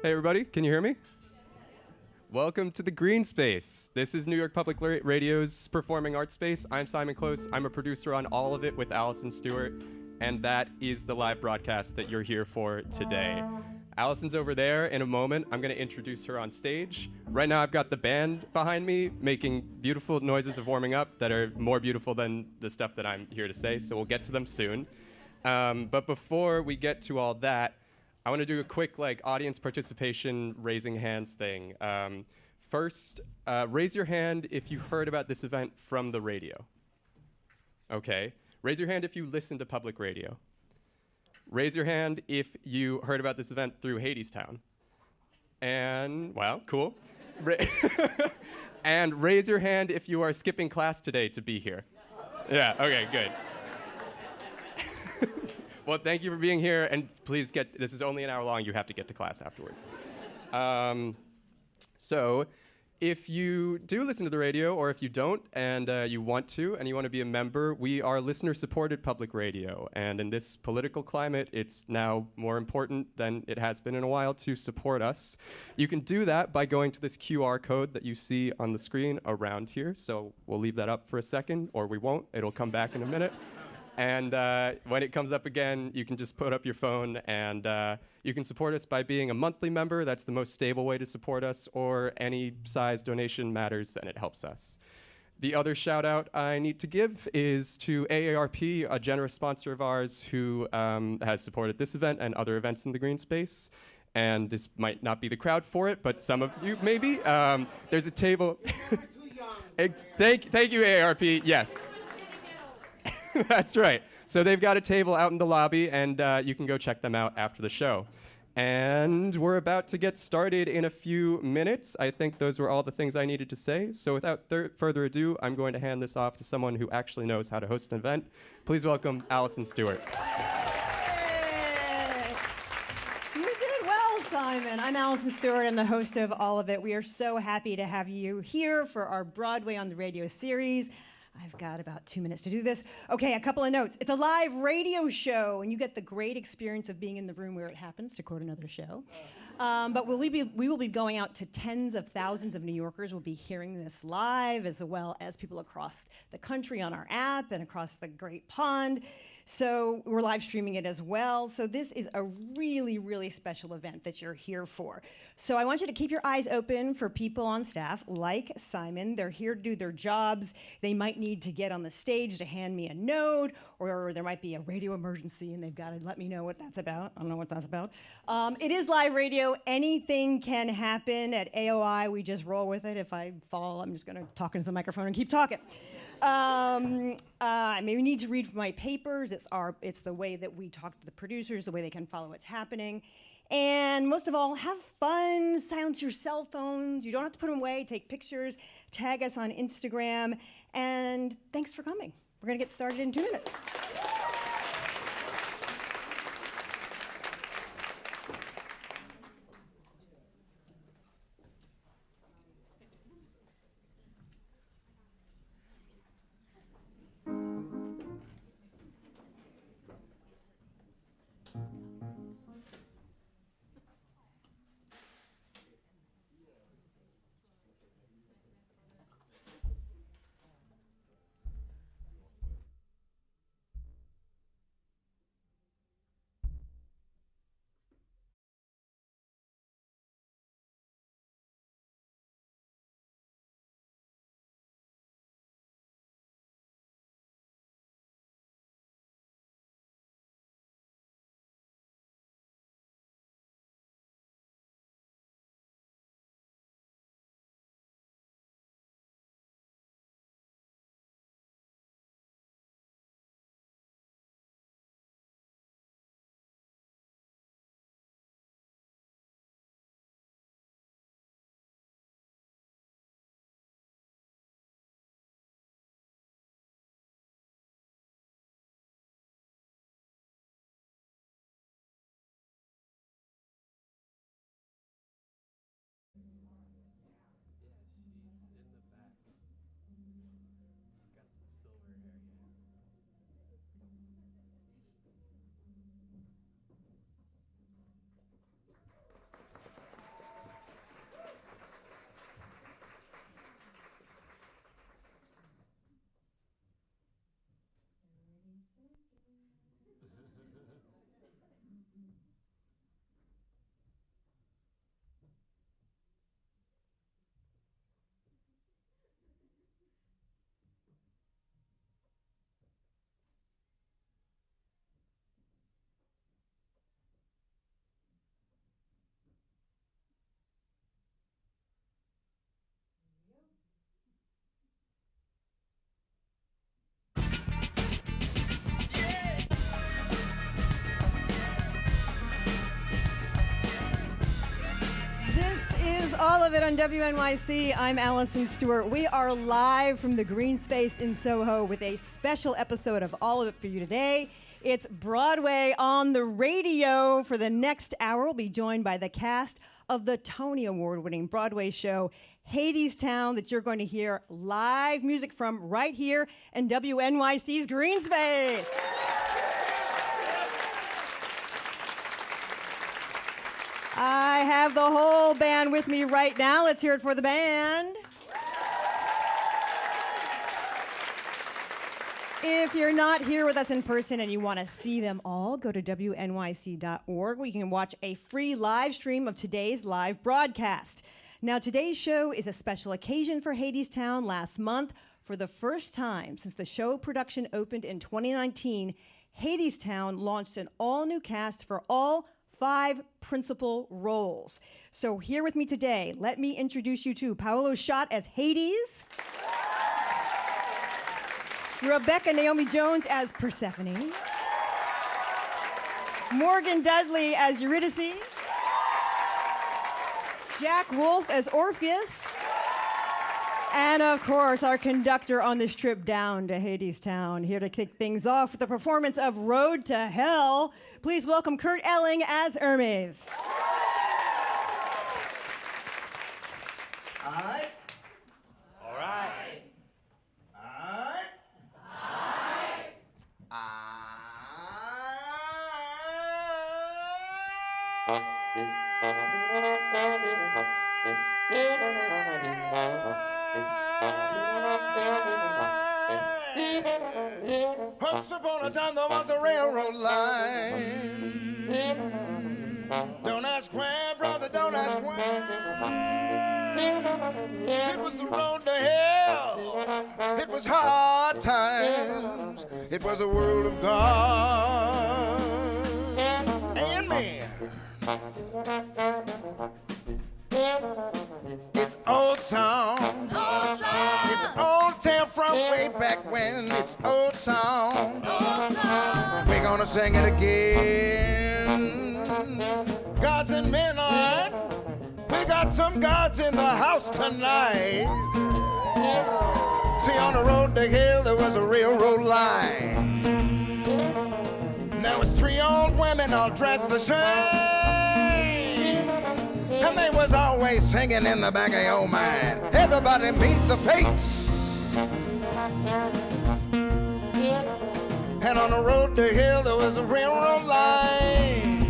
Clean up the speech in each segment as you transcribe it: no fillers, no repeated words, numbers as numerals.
Hey everybody, can you hear me? Welcome to the Greene Space. This is New York Public Radio's performing arts space. I'm Simon Close. I'm a producer on all of it with Alison Stewart, and that is the live broadcast that you're here for today. Alison's over there. In a moment, I'm going to introduce her on stage. Right now, I've got the band behind me making beautiful noises of warming up that are more beautiful than the stuff that I'm here to say, so we'll get to them soon. But before we get to all that, I want to do a quick audience participation raising hands thing. First, raise your hand if you heard about this event from the radio. Okay. Raise your hand if you listen to public radio. Raise your hand if you heard about this event through Hadestown. And, wow, cool. And raise your hand if you are skipping class today to be here. Yeah, okay, good. Well, thank you for being here, and please this is only an hour long, you have to get to class afterwards. So, if you do listen to the radio, or if you don't, and you want to be a member, we are listener-supported public radio, and in this political climate, it's now more important than it has been in a while to support us. You can do that by going to this QR code that you see on the screen around here, so we'll leave that up for a second, or we won't, it'll come back in a minute. And when it comes up again, you can just put up your phone, and you can support us by being a monthly member. That's the most stable way to support us, or any size donation matters, and it helps us. The other shout out I need to give is to AARP, a generous sponsor of ours who has supported this event and other events in the Greene Space. And this might not be the crowd for it, but some of you maybe. There's a table. Thank you, AARP. Yes. That's right. So they've got a table out in the lobby, and you can go check them out after the show. And we're about to get started in a few minutes. I think those were all the things I needed to say. So without further ado, I'm going to hand this off to someone who actually knows how to host an event. Please welcome Alison Stewart. You did well, Simon. I'm Alison Stewart. I'm the host of all of it. We are so happy to have you here for our Broadway on the Radio series. I've got about 2 minutes to do this. Okay, a couple of notes. It's a live radio show, and you get the great experience of being in the room where it happens, to quote another show. But we will be going out to tens of thousands of New Yorkers. We'll be hearing this live, as well as people across the country on our app and across the Great Pond. So we're live streaming it as well. So this is a really, really special event that you're here for. So I want you to keep your eyes open for people on staff like Simon. They're here to do their jobs. They might need to get on the stage to hand me a note, or there might be a radio emergency and they've got to let me know what that's about. I don't know what that's about. It is live radio. Anything can happen. At AOI, we just roll with it. If I fall, I'm just going to talk into the microphone and keep talking. I maybe need to read from my papers. It's the way that we talk to the producers, the way they can follow what's happening. And most of all, have fun, silence your cell phones. You don't have to put them away. Take pictures, tag us on Instagram, and thanks for coming. We're going to get started in 2 minutes. All of it on WNYC. I'm Alison Stewart. We are live from the Greene Space in Soho with a special episode of All of It for you today. It's Broadway on the radio. For the next hour, we'll be joined by the cast of the Tony Award-winning Broadway show Hadestown that you're going to hear live music from right here in WNYC's Greene Space. I have the whole band with me right now. Let's hear it for the band. If you're not here with us in person and you want to see them all, go to WNYC.org where you can watch a free live stream of today's live broadcast. Now, today's show is a special occasion for Hadestown. Last month, for the first time since the show production opened in 2019, Hadestown launched an all-new cast for all 5 principal roles. So here with me today, let me introduce you to Paulo Szot as Hades, Rebecca Naomi Jones as Persephone, Morgan Dudley as Eurydice, Jack Wolfe as Orpheus, and of course, our conductor on this trip down to Hadestown, here to kick things off with the performance of Road to Hell. Please welcome Kurt Elling as Hermes. All right. All right. All right. All right. Once upon a time there was a railroad line. Don't ask where, brother, don't ask where. It was the road to hell. It was hard times. It was a world of God and man. It's old song. It's old tale from way back when. It's old song. We're gonna sing it again. Gods and men on. We got some gods in the house tonight. See, on the road to hell there was a railroad line. There was 3 old women all dressed the same. And they was always singing in the back of your mind. Everybody meet the fates. And on the road to hell there was a railroad line.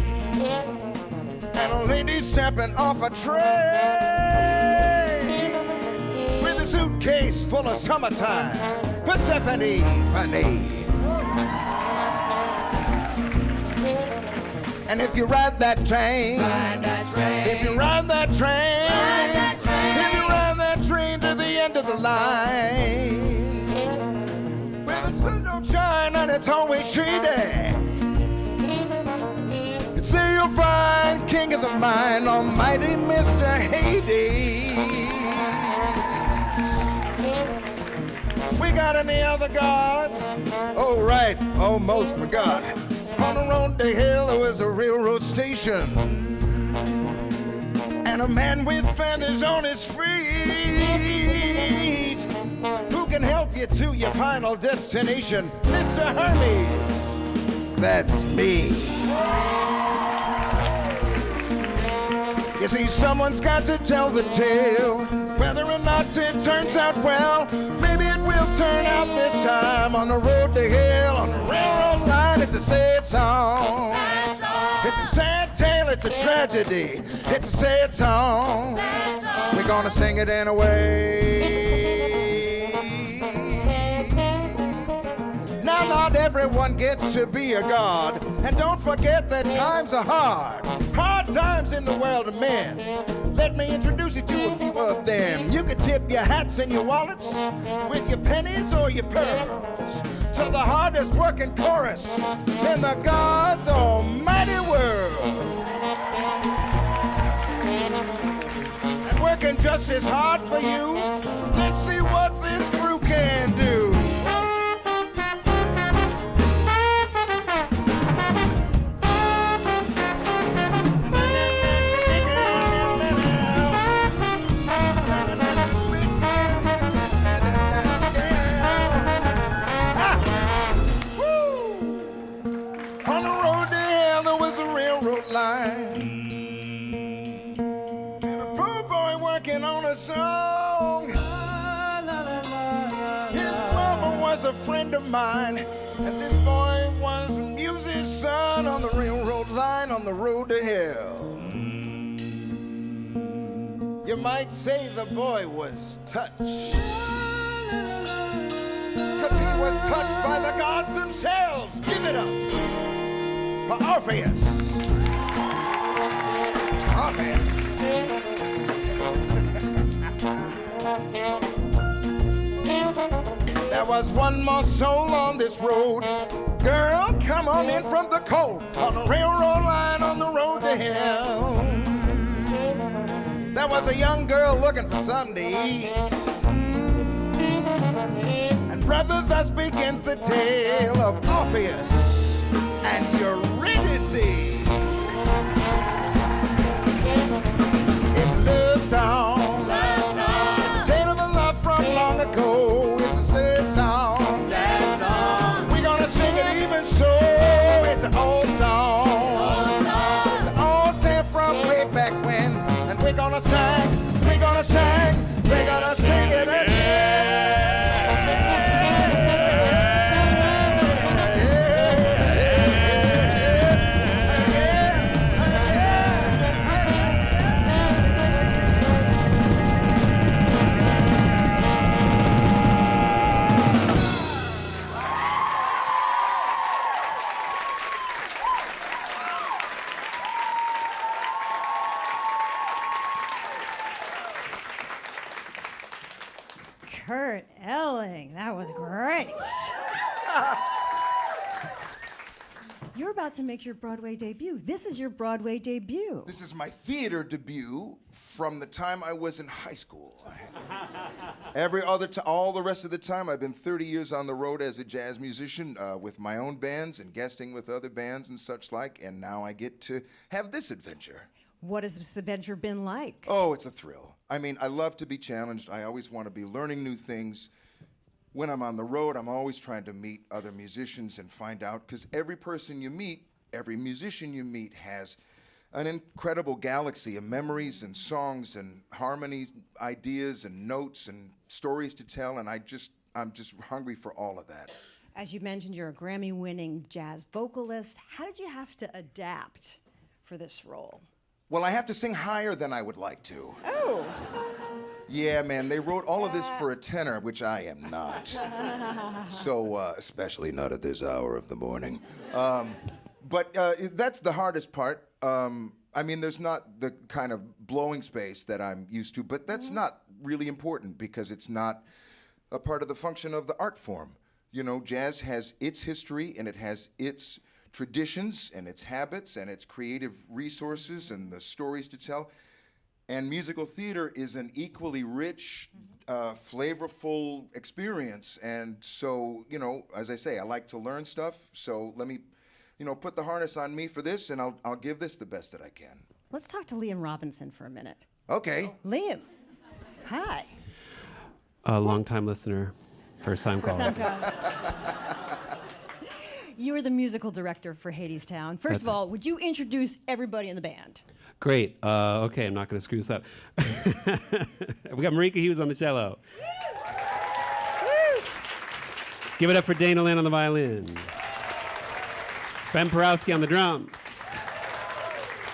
And a lady stepping off a train with a suitcase full of summertime. Persephone, honey. And if you ride that train, if you ride that train, if you ride that train to the end of the line, where the sun don't shine and it's always shady, it's there you'll find King of the Mine, Almighty Mr. Hades. We got any other gods? Oh, right, almost forgot. On the road to hell there was a railroad station and a man with feathers on his feet who can help you to your final destination. Mr. Hermes, that's me. You see, someone's got to tell the tale. Whether or not it turns out well, maybe it will turn out this time. On the road to hell, on the railroad line, it's a sad song. It's a sad tale, it's a tragedy. It's a sad song. We're gonna sing it anyway. Now, not every everyone gets to be a god. And don't forget that times are hard. Hard times in the world of men. Let me introduce you to a few of them. You can tip your hats and your wallets with your pennies or your pearls to the hardest working chorus in the God's almighty world. And working just as hard for you. Let's see what this crew can do. A friend of mine, and this boy was a musician on the railroad line on the road to hell. You might say the boy was touched, 'cause he was touched by the gods themselves. Give it up for Orpheus. Orpheus. There was one more soul on this road. Girl, come on in from the cold. On the railroad line on the road to hell. There was a young girl looking for something to eat. And brother, thus begins the tale of Orpheus and Eurydice. It's a love song. It's a tale of a love from long ago. It's a sad song. We're gonna sing it even so. It's an old song. It's an old tale from way back when. And we're gonna sing, we're gonna sing, we're gonna sing it again. Kurt Elling, that was great. You're about to make your Broadway debut. This is your Broadway debut. This is my theater debut from the time I was in high school. All the rest of the time, I've been 30 years on the road as a jazz musician with my own bands and guesting with other bands and such like, and now I get to have this adventure. What has this adventure been like? Oh, it's a thrill. I mean, I love to be challenged. I always want to be learning new things. When I'm on the road, I'm always trying to meet other musicians and find out, because every person you meet, every musician you meet has an incredible galaxy of memories and songs and harmonies, ideas and notes and stories to tell, and I'm just hungry for all of that. As you mentioned, you're a Grammy-winning jazz vocalist. How did you have to adapt for this role? Well, I have to sing higher than I would like to. Oh. Yeah, man, they wrote all of this for a tenor, which I am not. So, especially not at this hour of the morning. But that's the hardest part. I mean, there's not the kind of blowing space that I'm used to, but that's not really important because it's not a part of the function of the art form. You know, jazz has its history and it has its traditions and its habits and its creative resources and the stories to tell. And musical theater is an equally rich, flavorful experience. And so, you know, as I say, I like to learn stuff. So let me, you know, put the harness on me for this, and I'll give this the best that I can. Let's talk to Liam Robinson for a minute. Okay. Liam, hi. A long-time listener, first-time caller. You are the musical director for Hadestown. First of all, would you introduce everybody in the band? Great. Okay, I'm not going to screw this up. We got Marika Hughes on the cello. Woo! Give it up for Dana Lynn on the violin. Ben Porowski on the drums.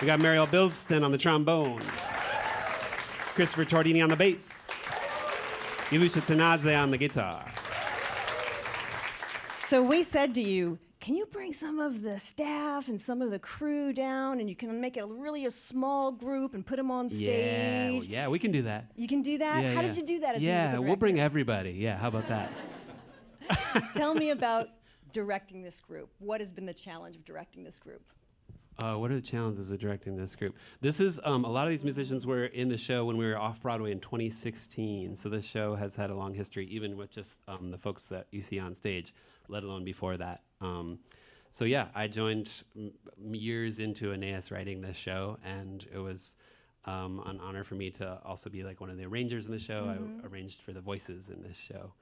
We got Mariel Bilston on the trombone. Christopher Tordini on the bass. Ilusha Tsanadze on the guitar. So we said to you, can you bring some of the staff and some of the crew down, and you can make it really a small group and put them on stage? Yeah, we can do that. You can do that? Yeah, How did you do that as a musical director? we'll bring everybody. Yeah, how about that? Tell me about directing this group. What has been the challenge of directing this group? What are the challenges of directing this group? This is, a lot of these musicians were in the show when we were off Broadway in 2016. So this show has had a long history, even with just the folks that you see on stage, let alone before that. So yeah, I joined years into Aeneas writing this show, and it was an honor for me to also be like one of the arrangers in the show. I arranged for the voices in this show,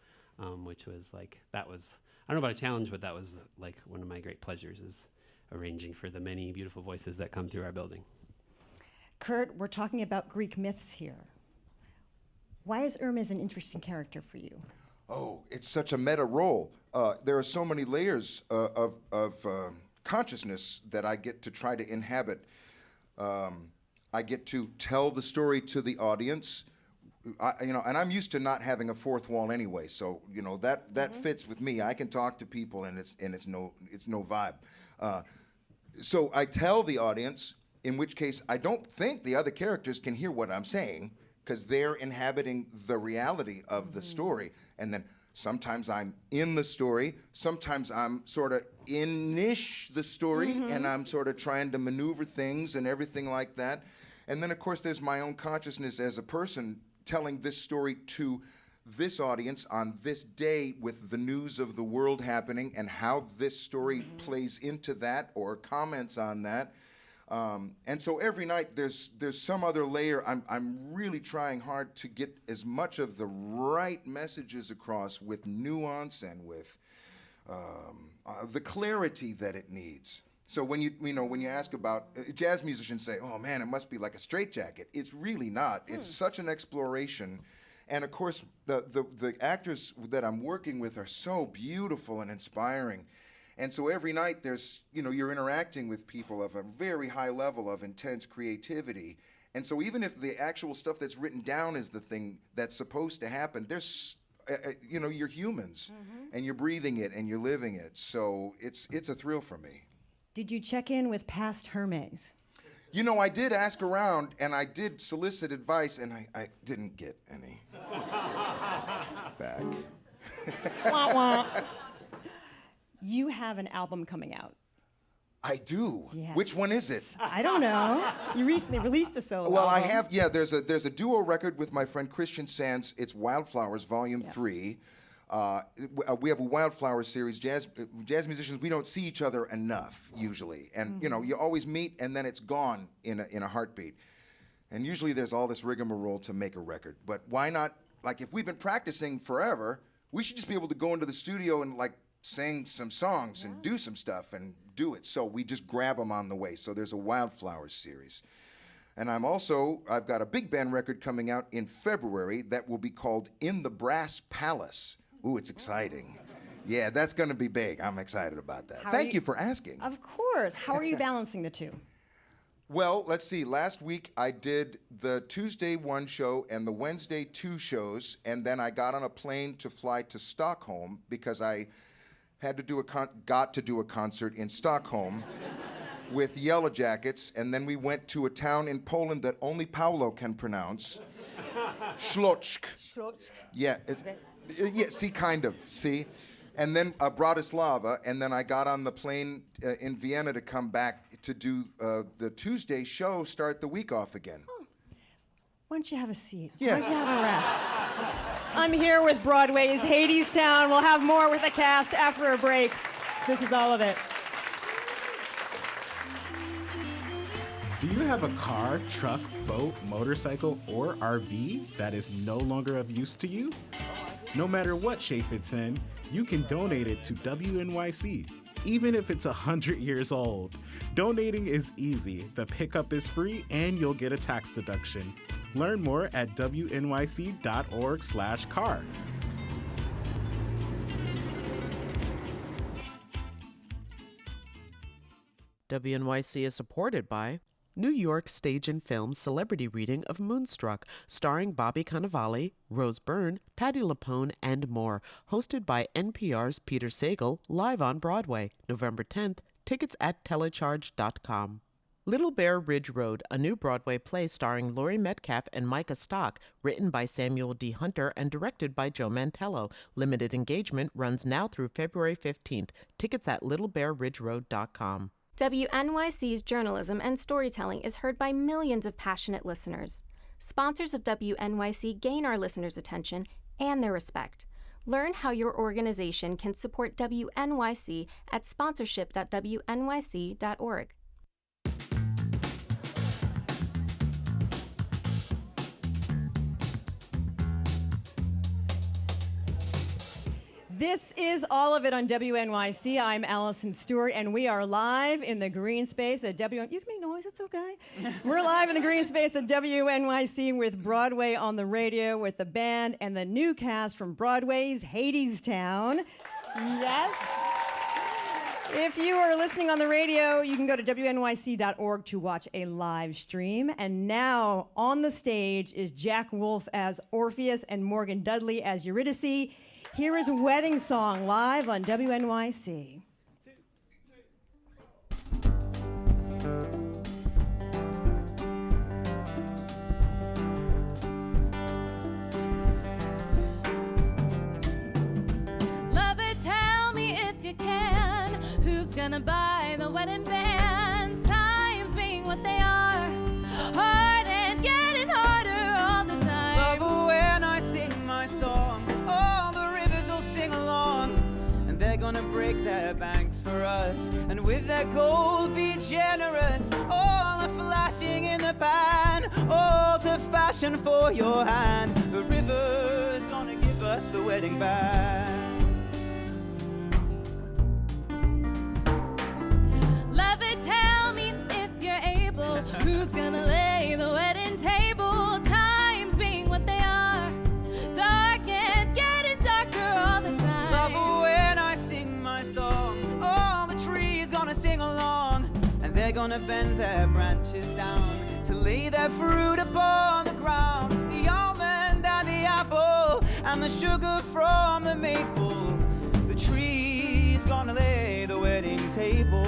which was like, I don't know about a challenge, but that was like one of my great pleasures, is arranging for the many beautiful voices that come through our building. Kurt, we're talking about Greek myths here. Why is Hermes an interesting character for you? Oh, it's such a meta role. There are so many layers of consciousness that I get to try to inhabit. I get to tell the story to the audience, and I'm used to not having a fourth wall anyway. So that fits with me. I can talk to people, and it's no vibe. So I tell the audience, in which case I don't think the other characters can hear what I'm saying, because they're inhabiting the reality of the story. And then sometimes I'm in the story, sometimes I'm sort of in-ish the story, and I'm sort of trying to maneuver things and everything like that. And then, of course, there's my own consciousness as a person telling this story to this audience on this day with the news of the world happening and how this story plays into that or comments on that. And so every night there's some other layer. I'm really trying hard to get as much of the right messages across with nuance and with the clarity that it needs. So when you ask about jazz musicians say, "Oh man, it must be like a straitjacket." It's really not. It's such an exploration. And of course, the actors that I'm working with are so beautiful and inspiring. And so every night you're interacting with people of a very high level of intense creativity. And so even if the actual stuff that's written down is the thing that's supposed to happen, there's, you're humans, and you're breathing it and you're living it. So it's a thrill for me. Did you check in with past Hermes? I did ask around, and I did solicit advice, and I didn't get any back. Wah, wah. You have an album coming out. I do. Yes. Which one is it? I don't know. You recently released a solo Well, album. I have. Yeah, there's a duo record with my friend Christian Sands. It's Wildflowers, Volume 3. We have a Wildflower series. Jazz musicians, we don't see each other enough usually, and you always meet, and then it's gone in a heartbeat. And usually there's all this rigmarole to make a record. But why not? Like, if we've been practicing forever, we should just be able to go into the studio and like sing some songs and do some stuff and do it. So we just grab them on the way. So there's a Wildflowers series. And I've got a big band record coming out in February that will be called In the Brass Palace. Ooh, it's exciting. Yeah, that's going to be big. I'm excited about that. Thank you for asking. Of course. How are you balancing the two? Well, let's see. Last week I did the Tuesday 1 show and the Wednesday 2 shows, and then I got on a plane to fly to Stockholm because I had to got to do a concert in Stockholm with Yellow Jackets, and then we went to a town in Poland that only Paulo can pronounce, Szot. Yeah. Yeah, kind of. And then Bratislava, and then I got on the plane in Vienna to come back to do the Tuesday show, start the week off again. Oh. Why don't you have a seat? Yeah. Why don't you have a rest? I'm here with Broadway's Hadestown. We'll have more with the cast after a break. This is all of it. Do you have a car, truck, boat, motorcycle, or RV that is no longer of use to you? No matter what shape it's in, you can donate it to WNYC, even if it's 100 years old. Donating is easy, the pickup is free, and you'll get a tax deduction. Learn more at wnyc.org/car. WNYC is supported by New York Stage and Film celebrity reading of Moonstruck, starring Bobby Cannavale, Rose Byrne, Patti LuPone, and more. Hosted by NPR's Peter Sagal, live on Broadway, November 10th. Tickets at telecharge.com. Little Bear Ridge Road, a new Broadway play starring Laurie Metcalf and Micah Stock, written by Samuel D. Hunter and directed by Joe Mantello. Limited engagement runs now through February 15th. Tickets at littlebearridgeroad.com. WNYC's journalism and storytelling is heard by millions of passionate listeners. Sponsors of WNYC gain our listeners' attention and their respect. Learn how your organization can support WNYC at sponsorship.wnyc.org. This is All of It on WNYC. I'm Alison Stewart, and we are live in the Greene Space at You can make noise, it's okay. We're live in the Greene Space at WNYC with Broadway on the radio with the band and the new cast from Broadway's Hadestown. Yes. If you are listening on the radio, you can go to WNYC.org to watch a live stream. And now on the stage is Jack Wolfe as Orpheus and Morgan Dudley as Eurydice. Here is Wedding Song live on WNYC. Lover, tell me if you can, who's gonna buy the wedding band? Times being what they are, hard and getting harder all the time. Lover, when I sing my song, all the rivers will sing along, and they're gonna break their banks for us, and with their gold be generous. All are flashing in the pan, all to fashion for your hand. The river's gonna give us the wedding band. Lover, tell me if you're able, who's gonna lay the wedding table? Times being what they are, dark and getting darker all the time. Lover, when I sing my song, all the trees gonna sing along, and they're gonna bend their branches down to lay their fruit upon the ground. The almond and the apple and the sugar from the maple. The tree's gonna lay the wedding table.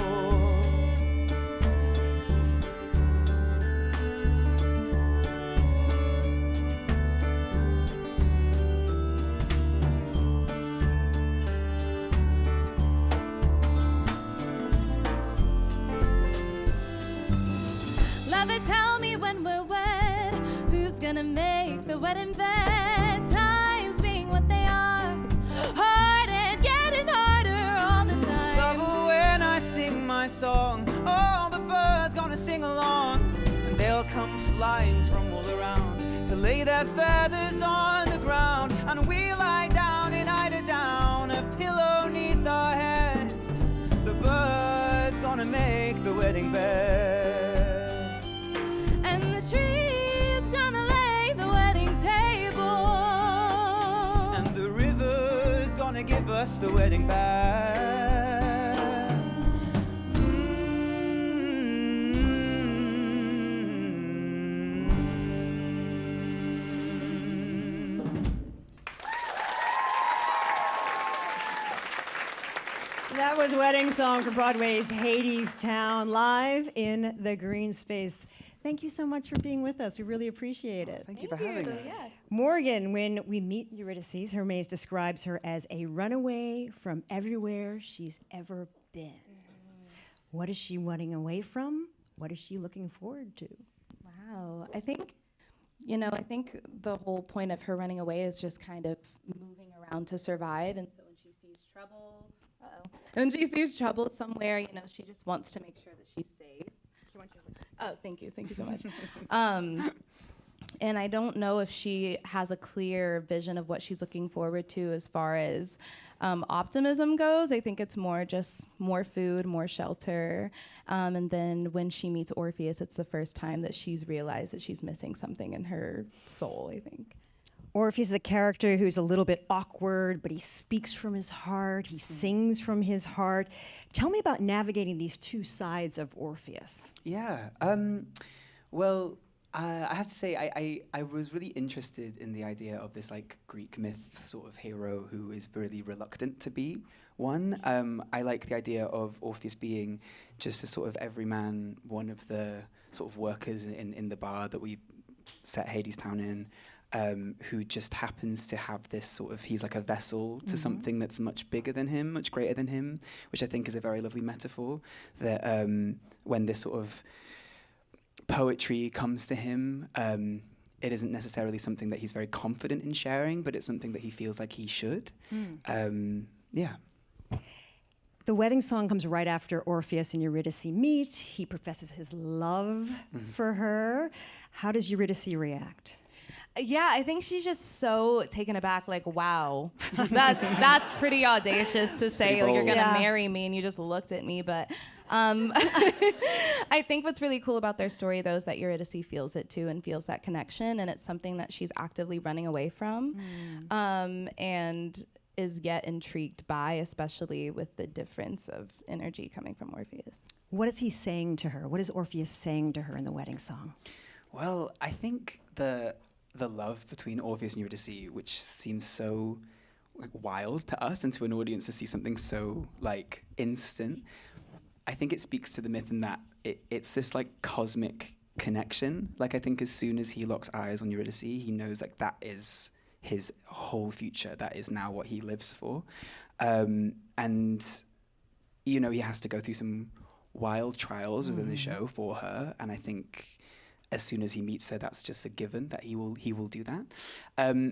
Lover, tell me when we're wed, who's gonna make the wedding bed? Times being what they are, hard and getting harder all the time. Lover, when I sing my song, all the birds gonna sing along, and they'll come flying from all around to lay their feathers on the ground, and we lie down in eiderdown, a pillow neath our heads. The birds gonna make the wedding bed, and the tree's gonna lay the wedding table, and the river's gonna give us the wedding band. That was Wedding Song from Broadway's Hadestown, live in the Greene Space. Thank you so much for being with us. We really appreciate it. Thank you for having us. Yeah. Morgan, when we meet Eurydice, Hermes describes her as a runaway from everywhere she's ever been. What is she running away from? What is she looking forward to? Wow. I think the whole point of her running away is just kind of moving around to survive. And so when she sees trouble somewhere, she just wants to make sure that she's safe. Oh, thank you so much. And I don't know if she has a clear vision of what she's looking forward to as far as optimism goes. I think it's more just more food, more shelter. And then when she meets Orpheus, it's the first time that she's realized that she's missing something in her soul, I think. Orpheus is a character who's a little bit awkward, but he speaks from his heart, he sings from his heart. Tell me about navigating these two sides of Orpheus. Yeah, well, I have to say, I was really interested in the idea of this like Greek myth sort of hero who is really reluctant to be one. I like the idea of Orpheus being just a sort of everyman, one of the sort of workers in the bar that we set Hadestown in, who just happens to have this sort of, he's like a vessel to something that's much bigger than him, much greater than him, which I think is a very lovely metaphor, that when this sort of poetry comes to him, it isn't necessarily something that he's very confident in sharing, but it's something that he feels like he should. Yeah. The wedding song comes right after Orpheus and Eurydice meet. He professes his love for her. How does Eurydice react? Yeah, I think she's just so taken aback, like, wow, that's pretty audacious to say, like, you're gonna marry me and you just looked at me. But I think what's really cool about their story, though, is that Eurydice feels it too and feels that connection, and it's something that she's actively running away from, and is yet intrigued by, especially with the difference of energy coming from Orpheus. What is he saying to her? What is Orpheus saying to her in the wedding song? Well, I think the love between Orpheus and Eurydice, which seems so like wild to us and to an audience to see something so like instant, I think it speaks to the myth in that it's this like cosmic connection. Like I think as soon as he locks eyes on Eurydice, he knows like that is his whole future. That is now what he lives for. And, you know, he has to go through some wild trials within the show for her. And I think as soon as he meets her, that's just a given that he will do that.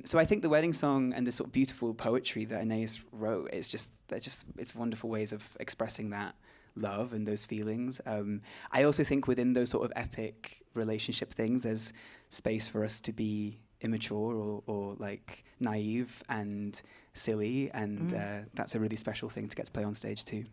So I think the wedding song and the sort of beautiful poetry that Aeneas wrote, it's wonderful ways of expressing that love and those feelings. I also think within those sort of epic relationship things, there's space for us to be immature or like naive and silly, and that's a really special thing to get to play on stage too.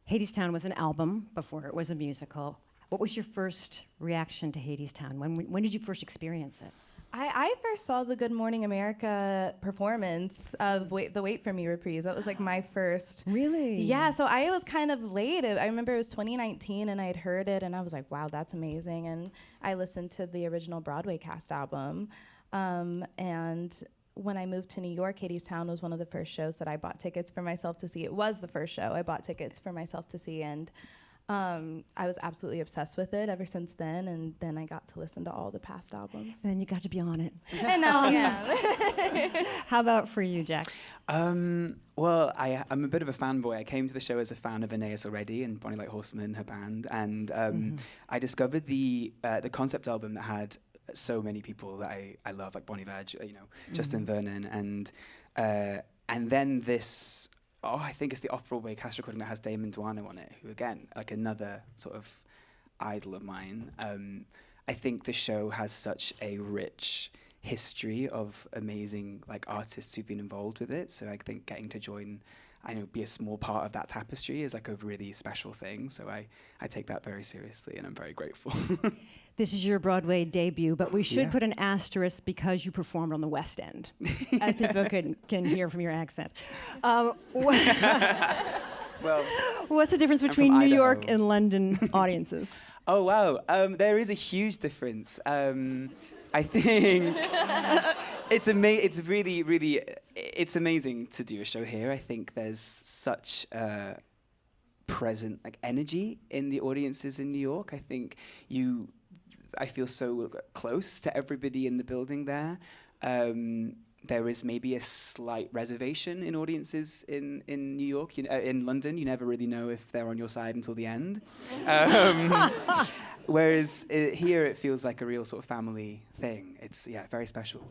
Hadestown was an album before it was a musical. What was your first reaction to Hadestown? When did you first experience it? I first saw the Good Morning America performance of the Wait For Me reprise. That was like my first. Really? Yeah, so I was kind of late. I remember it was 2019 and I had heard it and I was like, wow, that's amazing. And I listened to the original Broadway cast album. And when I moved to New York, Hadestown was one of the first shows that I bought tickets for myself to see. It was the first show I bought tickets for myself to see, and I was absolutely obsessed with it ever since then, and then I got to listen to all the past albums. And then you got to be on it. I know, yeah. How about for you, Jack? Well, I'm a bit of a fanboy. I came to the show as a fan of Aeneas already and Bonnie Light Horseman, her band, and I discovered the concept album that had so many people that I love, like Bonnie Veg, Justin Vernon, and then this. Oh, I think it's the off-Broadway cast recording that has Damon Duano on it, who, again, like another sort of idol of mine. I think the show has such a rich history of amazing like artists who've been involved with it. So I think getting to join, be a small part of that tapestry is like a really special thing. So I take that very seriously, and I'm very grateful. This is your Broadway debut, but we should put an asterisk because you performed on the West End, as people can hear from your accent. Well, what's the difference between New York and London audiences? Oh, wow. There is a huge difference. I think it's really, really, it's amazing to do a show here. I think there's such present like energy in the audiences in New York. I think I feel so close to everybody in the building there. There is maybe a slight reservation in audiences in New York. In London, you never really know if they're on your side until the end. Whereas here, it feels like a real sort of family thing. It's, very special.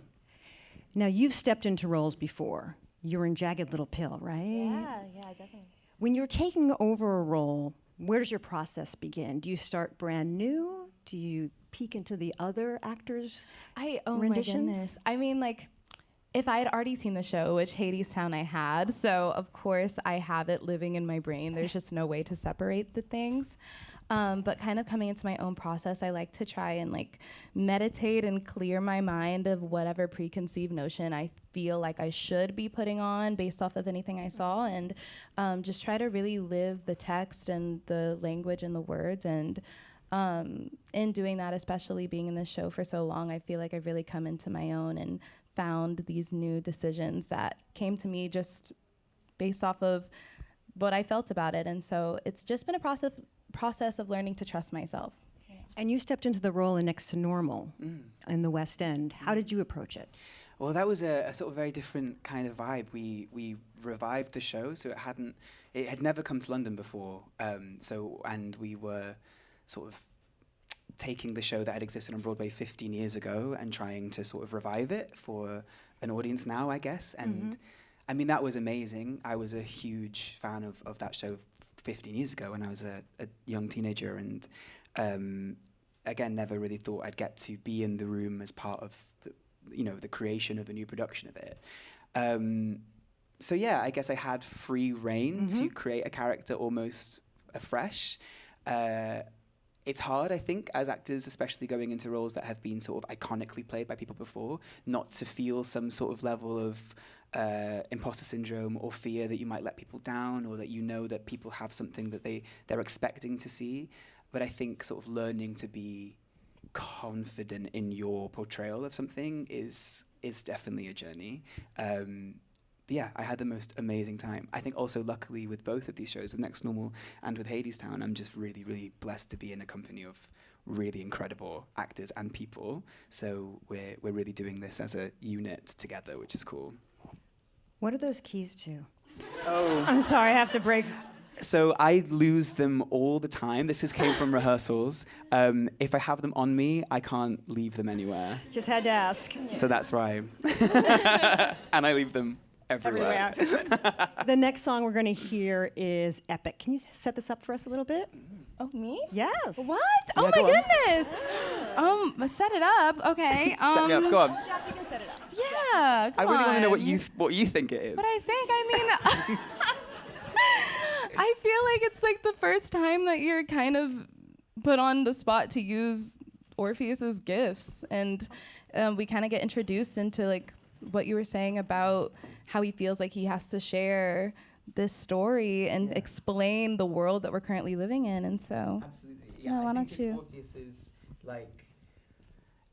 Now, you've stepped into roles before. You were in Jagged Little Pill, right? Yeah, definitely. When you're taking over a role, where does your process begin? Do you start brand new? Do you peek into the other actors' renditions? My goodness. I mean, like, if I had already seen the show, which Hadestown I had, so of course I have it living in my brain. There's just no way to separate the things. But kind of coming into my own process, I like to try and like meditate and clear my mind of whatever preconceived notion I feel like I should be putting on based off of anything I saw, and just try to really live the text and the language and the words. And in doing that, especially being in this show for so long, I feel like I've really come into my own and found these new decisions that came to me just based off of what I felt about it. And so it's just been a process of learning to trust myself. And you stepped into the role in Next to Normal in the West End. How did you approach it? Well, that was a sort of very different kind of vibe. We revived the show, so it had never come to London before. And we were sort of taking the show that had existed on Broadway 15 years ago and trying to sort of revive it for an audience now, I guess. And I mean, that was amazing. I was a huge fan of that show 15 years ago when I was a young teenager, and again, never really thought I'd get to be in the room as part of the creation of a new production of it. So yeah, I guess I had free reign to create a character almost afresh. It's hard, I think, as actors, especially going into roles that have been sort of iconically played by people before, not to feel some sort of level of imposter syndrome or fear that you might let people down, or that that people have something that they're expecting to see. But I think sort of learning to be confident in your portrayal of something is definitely a journey. But yeah, I had the most amazing time. I think also, luckily, with both of these shows, with Next Normal and with Hadestown, I'm just really, really blessed to be in a company of really incredible actors and people. So we're really doing this as a unit together, which is cool. What are those keys to? Oh. I'm sorry, I have to break. So I lose them all the time. This just came from rehearsals. If I have them on me, I can't leave them anywhere. Just had to ask. So that's why. And I leave them everywhere. The next song we're going to hear is Epic. Can you set this up for us a little bit? Oh, me? Yes. What? Yeah, oh my go on. goodness. Set it up. Okay. Set me up. Go on. Jack, you can set it up. Yeah. I really want to know what you think it is. But I mean, I feel like it's like the first time that you're kind of put on the spot to use Orpheus's gifts, and we kind of get introduced into like what you were saying about how he feels like he has to share this story and explain the world that we're currently living in. And so, absolutely, yeah. why don't you? Orpheus is like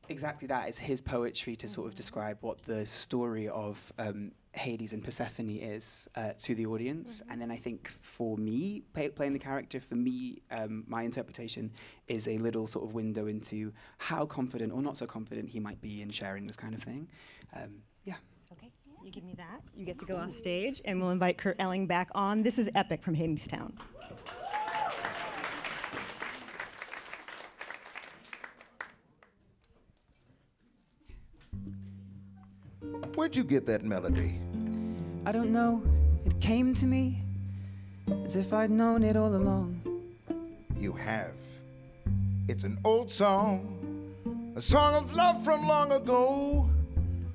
exactly that. It's his poetry to sort of describe what the story of Hades and Persephone is to the audience. And then I think for me, playing the character, for me, my interpretation is a little sort of window into how confident or not so confident he might be in sharing this kind of thing. Yeah. Okay, you give me that. You get to go off stage, and we'll invite Kurt Elling back on. This is Epic from Hadestown. Where'd you get that melody? I don't know, it came to me as if I'd known it all along. You have. It's an old song, a song of love from long ago.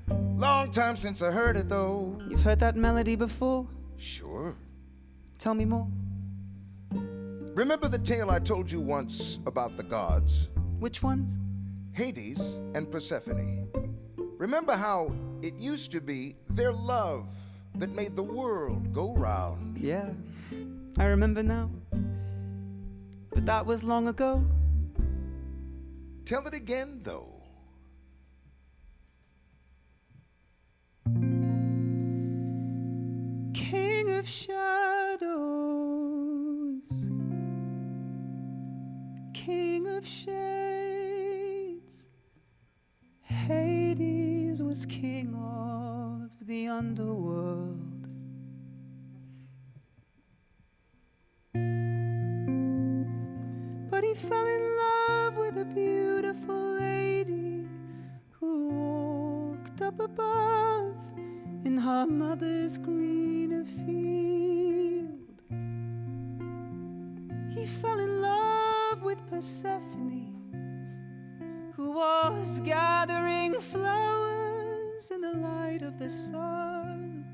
Long time since I heard it though. You've heard that melody before? Sure. Tell me more. Remember the tale I told you once about the gods? Which ones? Hades and Persephone. Remember how it used to be their love that made the world go round? Yeah, I remember now. But that was long ago. Tell it again, though. King of shadows, king of shades, Hades was king of the underworld. But he fell in love with a beautiful lady who walked up above in her mother's greener field. He fell in love with Persephone, who was gathering flowers in the light of the sun.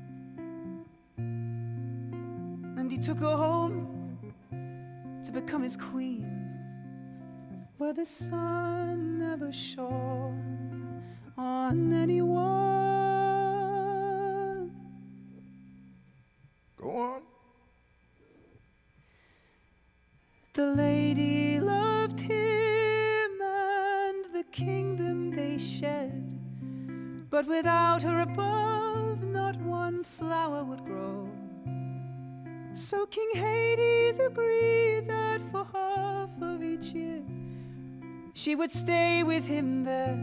And he took her home to become his queen, where the sun never shone on anyone. Go on. The lady loved him and the kingdom they shared, but without her above, not one flower would grow. So King Hades agreed that for half of each year she would stay with him there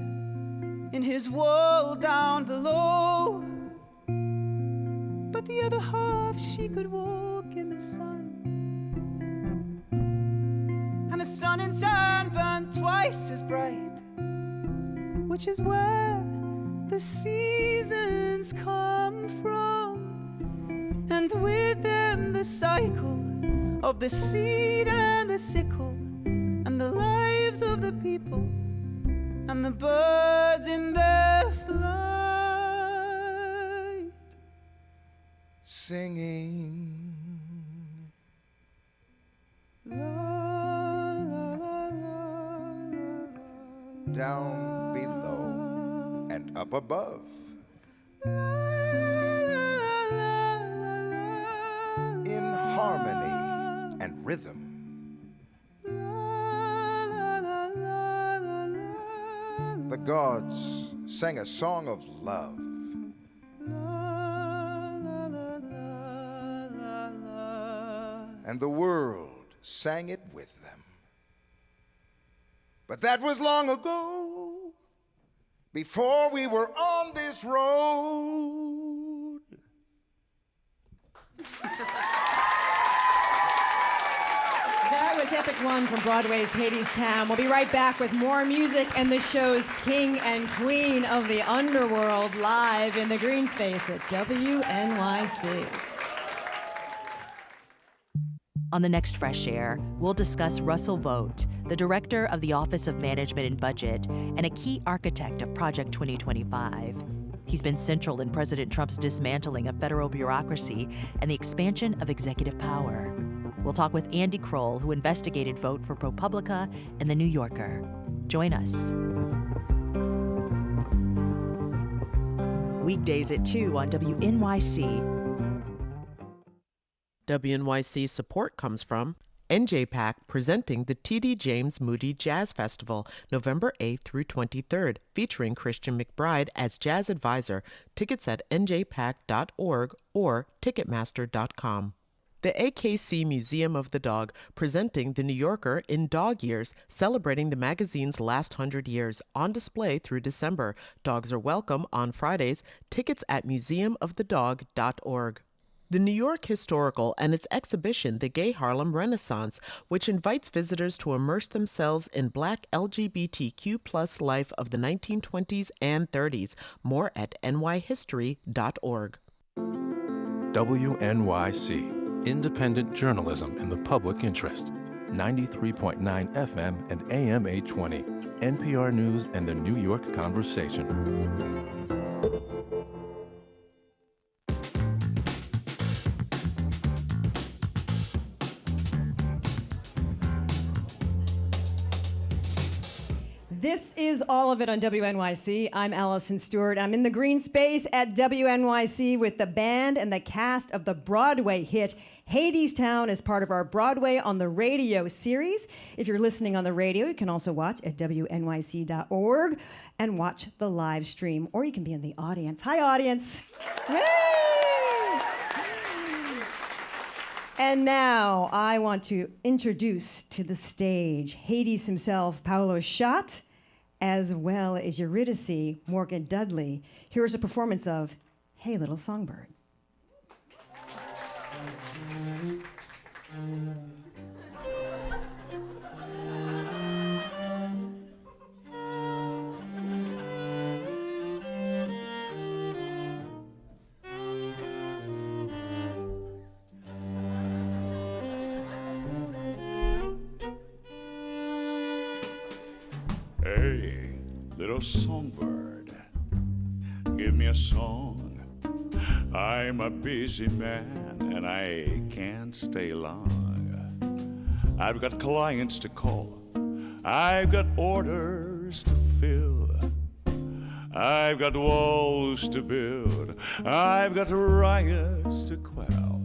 in his world down below. But the other half she could walk in the sun, and the sun in turn burned twice as bright, which is where the seasons come from, and with them the cycle of the seed and the sickle, and the lives of the people and the birds in their flight, Singing. la, la, la, la, la, Down below and up above. In harmony and rhythm. The gods sang a song of love. And the world sang it with them. But that was long ago, before we were on this road. That was Epic One from Broadway's Hadestown. We'll be right back with more music and the show's king and queen of the underworld live in the Greene Space at WNYC. On the next Fresh Air, we'll discuss Russell Vogt, the director of the Office of Management and Budget and a key architect of Project 2025. He's been central in President Trump's dismantling of federal bureaucracy and the expansion of executive power. We'll talk with Andy Kroll, who investigated Vogt for ProPublica and The New Yorker. Join us. Weekdays at 2 on WNYC. WNYC support comes from NJPAC presenting the T.D. James Moody Jazz Festival, November 8th through 23rd, featuring Christian McBride as jazz advisor. Tickets at njpac.org or ticketmaster.com. The AKC Museum of the Dog presenting The New Yorker in Dog Years, celebrating the magazine's last 100 years, on display through December. Dogs are welcome on Fridays. Tickets at museumofthedog.org. The New York Historical and its exhibition, The Gay Harlem Renaissance, which invites visitors to immerse themselves in Black LGBTQ+ life of the 1920s and 30s. More at nyhistory.org. WNYC, independent journalism in the public interest. 93.9 FM and AM 820. NPR News and the New York Conversation. This is All of It on WNYC. I'm Alison Stewart. I'm in the Greene Space at WNYC with the band and the cast of the Broadway hit Hadestown as part of our Broadway on the Radio series. If you're listening on the radio, you can also watch at WNYC.org and watch the live stream, or you can be in the audience. Hi, audience. Yay! And now I want to introduce to the stage Hades himself, Paulo Szot, as well as Eurydice, Morgan Dudley. Here's a performance of Hey Little Songbird. Hey, little songbird, give me a song. I'm a busy man and I can't stay long. I've got clients to call, I've got orders to fill, I've got walls to build, I've got riots to quell,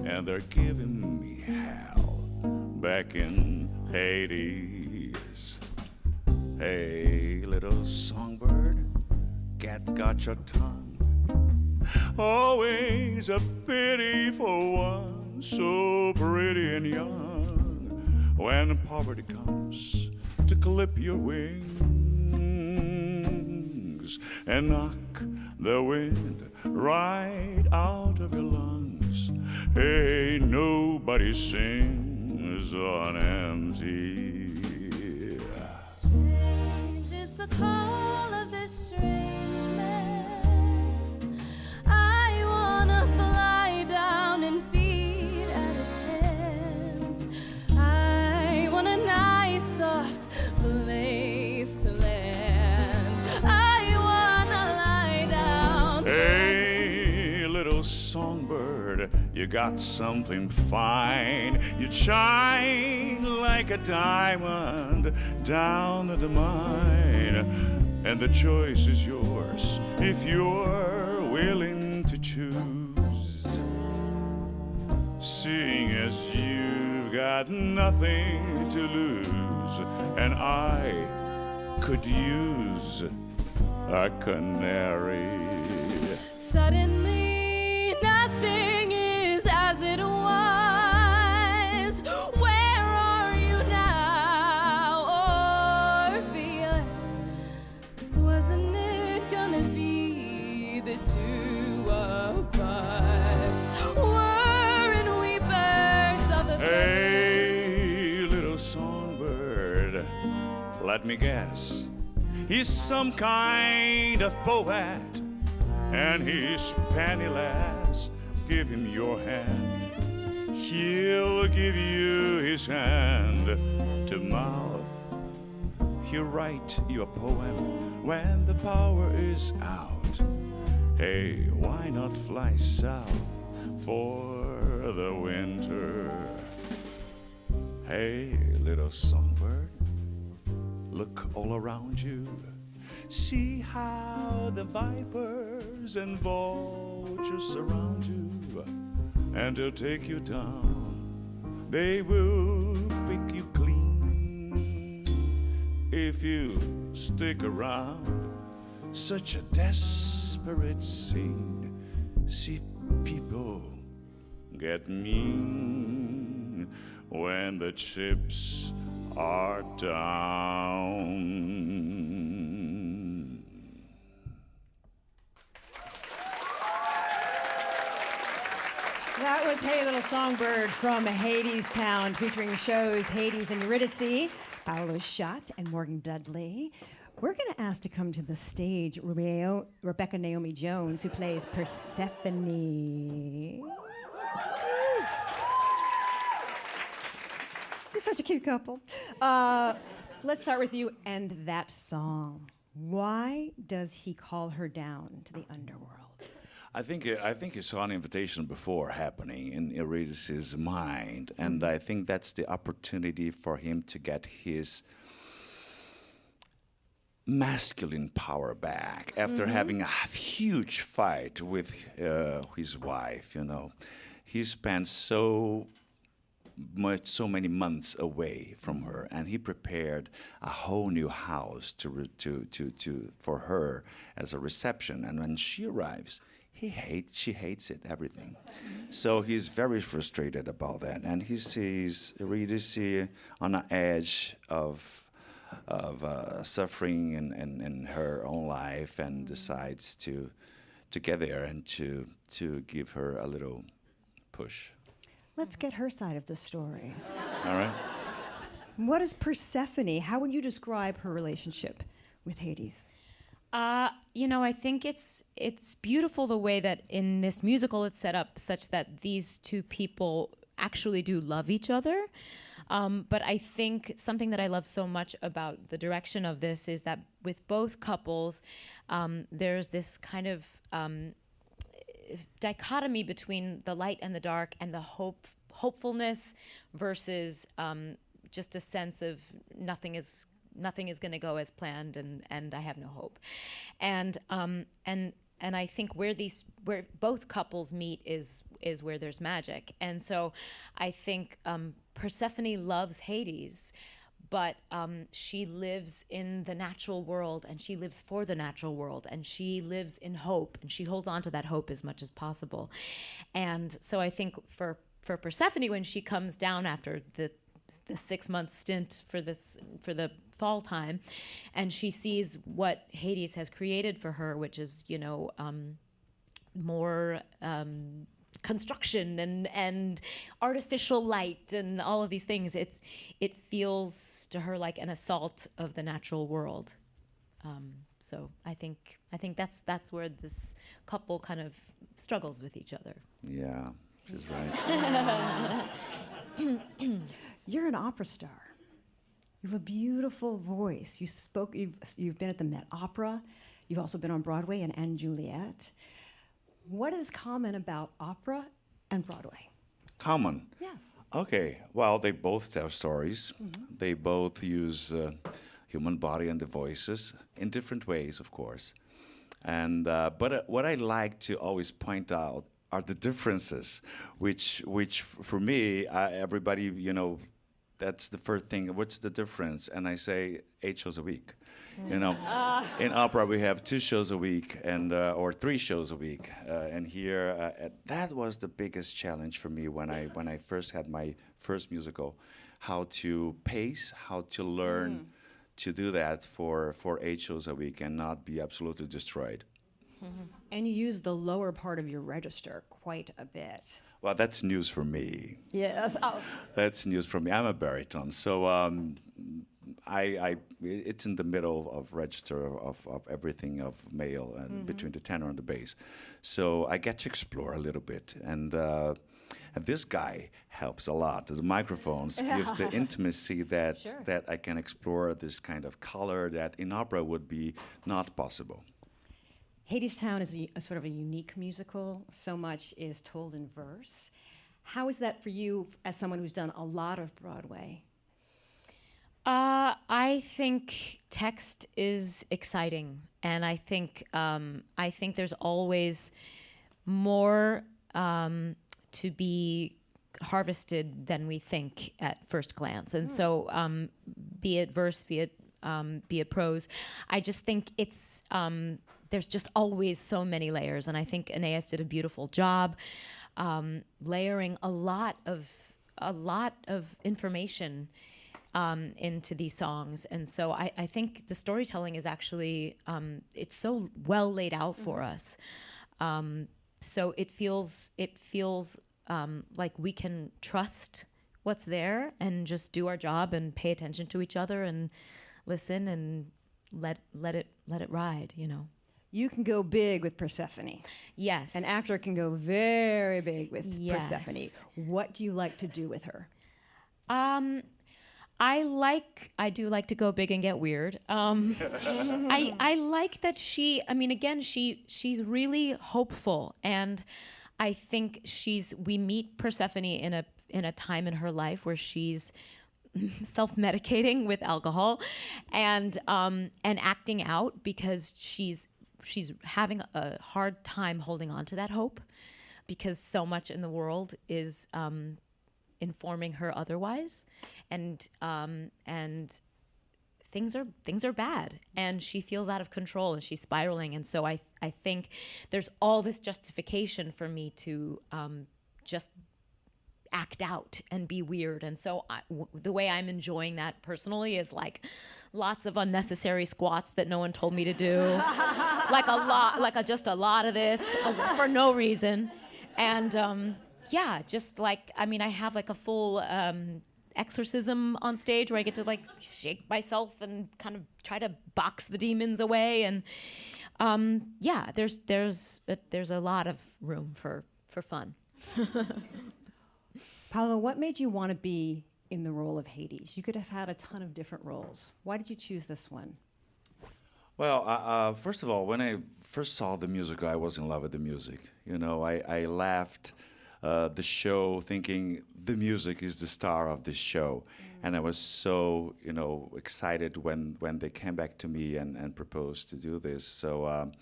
and they're giving me hell back in Hades. Hey, little songbird, got your tongue. Always a pity for one so pretty and young. When poverty comes to clip your wings and knock the wind right out of your lungs, hey, nobody sings on empty. Strange is the call of this strange man. I wanna fly down and feed at his hand. I want a nice soft place to land. I wanna lie down. Hey, little songbird, you got something fine. You shine like a diamond down at the mine, and the choice is yours if you're willing to choose. Seeing as you've got nothing to lose, and I could use a canary. Suddenly, nothing is as it was. Where are you now, Orpheus? Wasn't it gonna be the two of us? Weren't we birds of a Hey, little songbird, let me guess. He's some kind of poet, and he's penniless. Give him your hand, he'll give you his hand to mouth. He'll write you a poem when the power is out. Hey, why not fly south for the winter? Hey, little songbird, look all around you. See how the vipers and vultures surround you, and they'll take you down. They will pick you clean if you stick around. Such a desperate scene. See people get mean when the chips are down. That was Hey Little Songbird from Hadestown, featuring shows Hades and Eurydice, Paulo Szot and Morgan Dudley. We're going to ask to come to the stage Rebecca Naomi Jones, who plays Persephone. You're such a cute couple. Let's start with you and that song. Why does he call her down to the underworld? I think he saw an invitation before happening in Eurydice's mind, and I think that's the opportunity for him to get his masculine power back after having a huge fight with his wife. You know, he spent so many months away from her, and he prepared a whole new house for her as a reception. And when she arrives, she hates it, everything. So he's very frustrated about that, and he sees Eurydice on the edge of suffering in her own life, and decides to get there and to give her a little push. Let's get her side of the story. All right. What is Persephone? How would you describe her relationship with Hades? I think it's beautiful the way that in this musical it's set up such that these two people actually do love each other. But I think something that I love so much about the direction of this is that with both couples, there's this kind of dichotomy between the light and the dark, and the hopefulness versus just a sense of nothing is going to go as planned, and I have no hope. And I think where both couples meet is where there's magic. And so I think Persephone loves Hades, but she lives in the natural world, and she lives for the natural world, and she lives in hope, and she holds on to that hope as much as possible. And so I think for Persephone, when she comes down after the 6-month stint for the fall time, and she sees what Hades has created for her, which is more construction and artificial light and all of these things. It feels to her like an assault of the natural world. So I think that's where this couple kind of struggles with each other. Yeah, she's right. You're an opera star. You have a beautiful voice. You've been at the Met Opera. You've also been on Broadway in & Juliet. What is common about opera and Broadway? Common? Yes. Okay. Well, they both tell stories. Mm-hmm. They both use human body and the voices in different ways, of course. And but what I like to always point out are the differences, which for me, everybody, that's the first thing. What's the difference? And I say 8 shows a week. In opera we have 2 shows a week or 3 shows a week. And here that was the biggest challenge for me when I first had my first musical, how to pace, how to learn to do that for 8 shows a week and not be absolutely destroyed. And you use the lower part of your register quite a bit. Well, that's news for me. Yes. Oh. That's news for me. I'm a baritone, so it's in the middle of register of everything of male and between the tenor and the bass. So I get to explore a little bit, and this guy helps a lot. The microphones gives the intimacy that I can explore this kind of color that in opera would be not possible. Hadestown is a sort of a unique musical. So much is told in verse. How is that for you as someone who's done a lot of Broadway? I think text is exciting, and I think there's always more to be harvested than we think at first glance. And so, be it verse, be it prose, I just think it's there's just always so many layers, and I think Aeneas did a beautiful job layering a lot of information into these songs. And so I think the storytelling is actually it's so well laid out for us. So it feels like we can trust what's there and just do our job and pay attention to each other and listen and let it ride, You can go big with Persephone. Yes. An actor can go very big with Persephone. What do you like to do with her? I do like to go big and get weird. I like that she's really hopeful, and I think we meet Persephone in a time in her life where she's self-medicating with alcohol and acting out because she's having a hard time holding on to that hope because so much in the world is informing her otherwise, and things are bad, and she feels out of control and she's spiraling. And so I think there's all this justification for me to just act out and be weird. And so the way I'm enjoying that personally is like lots of unnecessary squats that no one told me to do, just a lot of this for no reason. And I have like a full exorcism on stage where I get to like shake myself and kind of try to box the demons away. And there's a lot of room for fun. Paulo, what made you want to be in the role of Hades? You could have had a ton of different roles. Why did you choose this one? Well, first of all, when I first saw the musical, I was in love with the music. You know, I left the show thinking the music is the star of this show. And I was so, you know, excited when they came back to me and proposed to do this. So,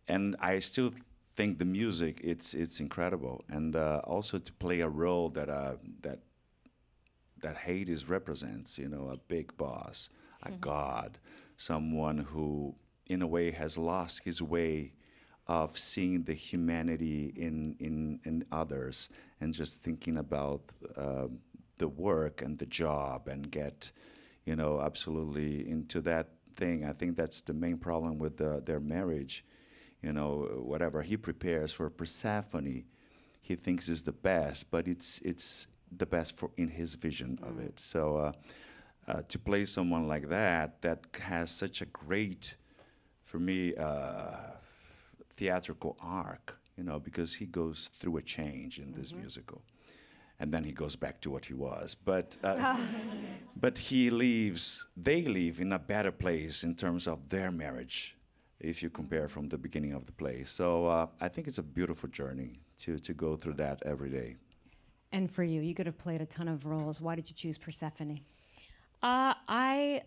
and I still think the music, it's incredible. And also to play a role that Hades represents, you know, a big boss, a god, someone who, in a way, has lost his way of seeing the humanity in others and just thinking about the work and the job and get, you know, absolutely into that thing. I think that's the main problem with their marriage. You know, whatever he prepares for Persephone, he thinks is the best, but it's the best for in his vision of it. So to play someone like that has such a great, for me, theatrical arc, you know, because he goes through a change in this musical. And then he goes back to what he was. But they leave in a better place in terms of their marriage, if you compare from the beginning of the play. So I think it's a beautiful journey to go through that every day. And for you, you could have played a ton of roles. Why did you choose Persephone? I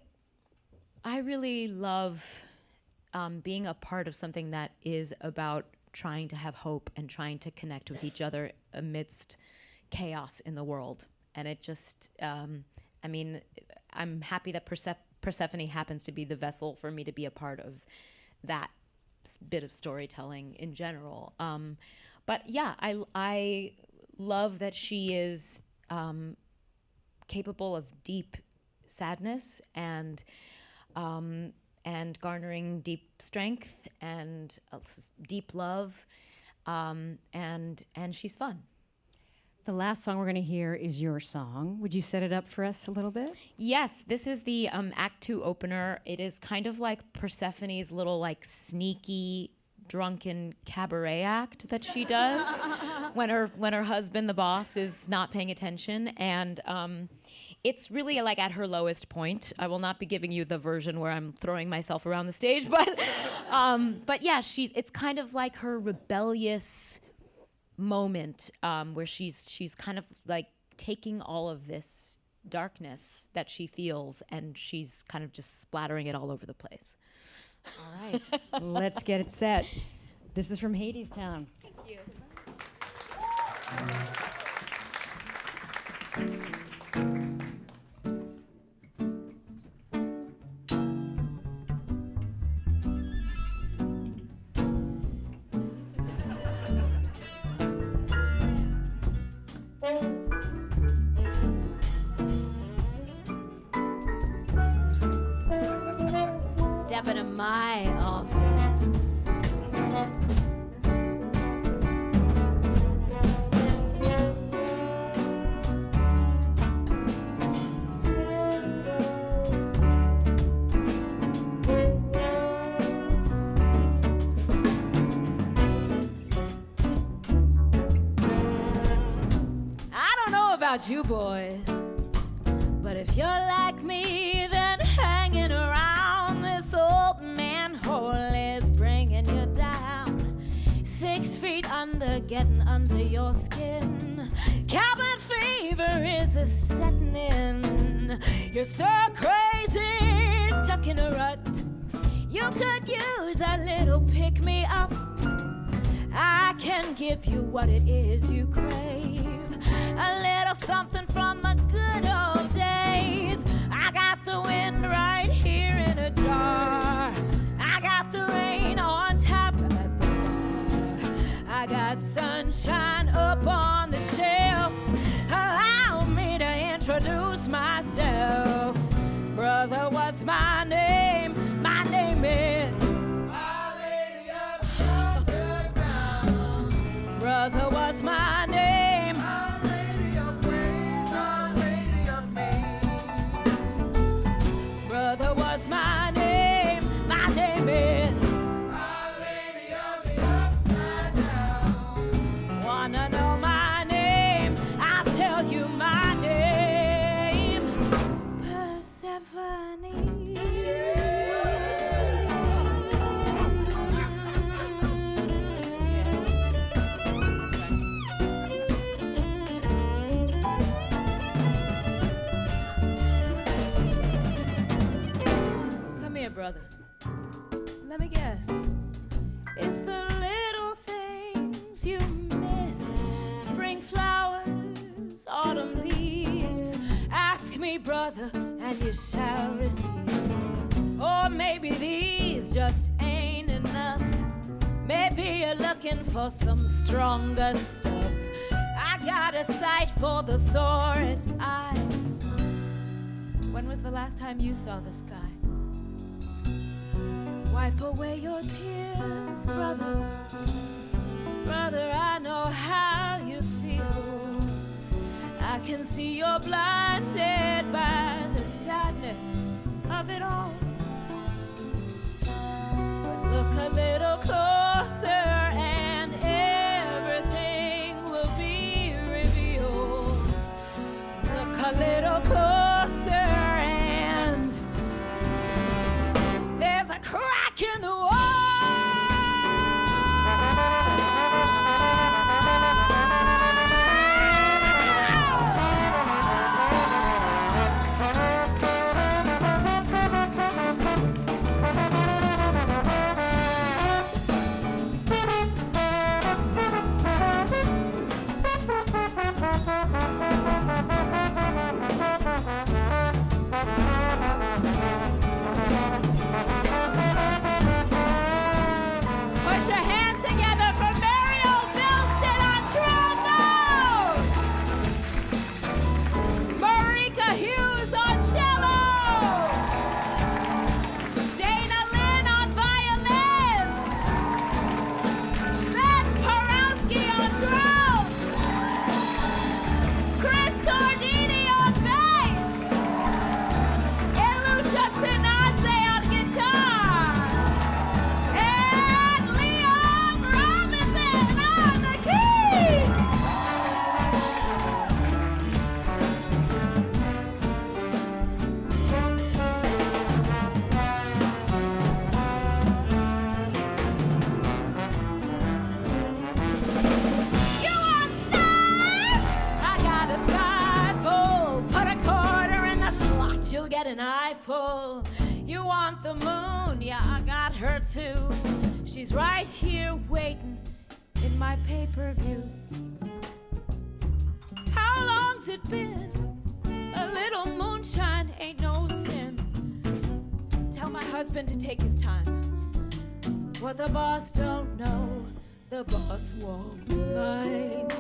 really love being a part of something that is about trying to have hope and trying to connect with each other amidst chaos in the world. And it just, I mean, I'm happy that Persephone happens to be the vessel for me to be a part of that bit of storytelling in general. But yeah, I love that she is capable of deep sadness and garnering deep strength and deep love, and she's fun. The last song we're going to hear is your song. Would you set it up for us a little bit? Yes, this is the Act 2 opener. It is kind of like Persephone's little like sneaky drunken cabaret act that she does when her husband, the boss, is not paying attention. And it's really like at her lowest point. I will not be giving you the version where I'm throwing myself around the stage, but yeah, it's kind of like her rebellious moment where she's kind of like taking all of this darkness that she feels and she's kind of just splattering it all over the place. All right, let's get it set. This is from Hadestown. Thank you. Step into my office. I don't know about you boys, but if you're like me, then hanging around this old manhole is bringing you down. 6 feet under, getting under your skin. Cabin fever is a setting in. You're so crazy, stuck in a rut. You could use a little pick-me-up. I can give you what it is you crave. A little something from the good old days. I got the wind right here in a jar. I got the rain on top of the bar. I got sunshine up on the shelf. Allow me to introduce myself. Brother, what's my name? My name is Our Lady of Underground. Brother, what's my name? Our Lady of Ways, Our Lady of May. Brother, what's my name? My name is Our Lady of the Upside Down. Wanna know my name? I'll tell brother. Let me guess. It's the little things you miss. Spring flowers, autumn leaves. Ask me, brother, and you shall receive. Or maybe these just ain't enough. Maybe you're looking for some stronger stuff. I got a sight for the sorest eye. When was the last time you saw the sky? Wipe away your tears, brother. Brother, I know how you feel. I can see you're blinded by the sadness of it all. But look a little closer and everything will be revealed. Look a little closer and there's a crack in the wall. An eyeful. You want the moon? Yeah, I got her too. She's right here waiting in my pay-per-view. How long's it been? A little moonshine ain't no sin. Tell my husband to take his time. What the boss don't know, the boss won't mind.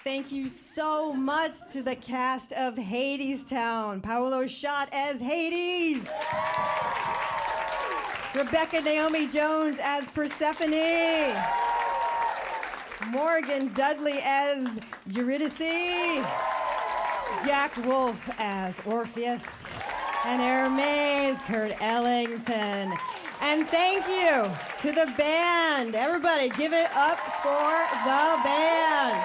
Thank you so much to the cast of Hadestown. Paulo Szot as Hades. Rebecca Naomi Jones as Persephone. Morgan Dudley as Eurydice. Jack Wolfe as Orpheus. And Hermes Kurt Ellington. And thank you to the band. Everybody give it up for the band.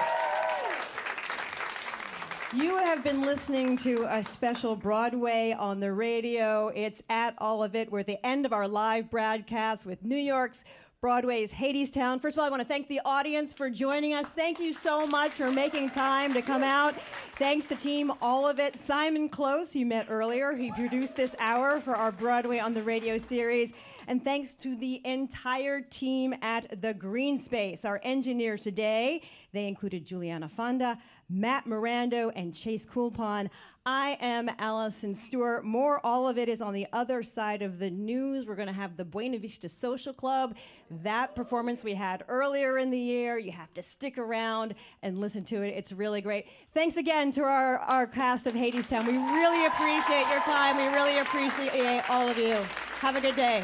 You have been listening to a special Broadway on the radio. It's at all of it. We're at the end of our live broadcast with New York's Broadway's Hadestown. First of all, I want to thank the audience for joining us. Thank you so much for making time to come out. Thanks to Team All of It. Simon Close, you met earlier. He produced this hour for our Broadway on the Radio series. And thanks to the entire team at the Greene Space. Our engineers today, they included Juliana Fonda, Matt Mirando, and Chase Coulpon. I am Alison Stewart. More All of It is on the other side of the news. We're going to have the Buena Vista Social Club. That performance we had earlier in the year. You have to stick around and listen to it. It's really great. Thanks again to our cast of Hadestown. We really appreciate your time. We really appreciate all of you. Have a good day.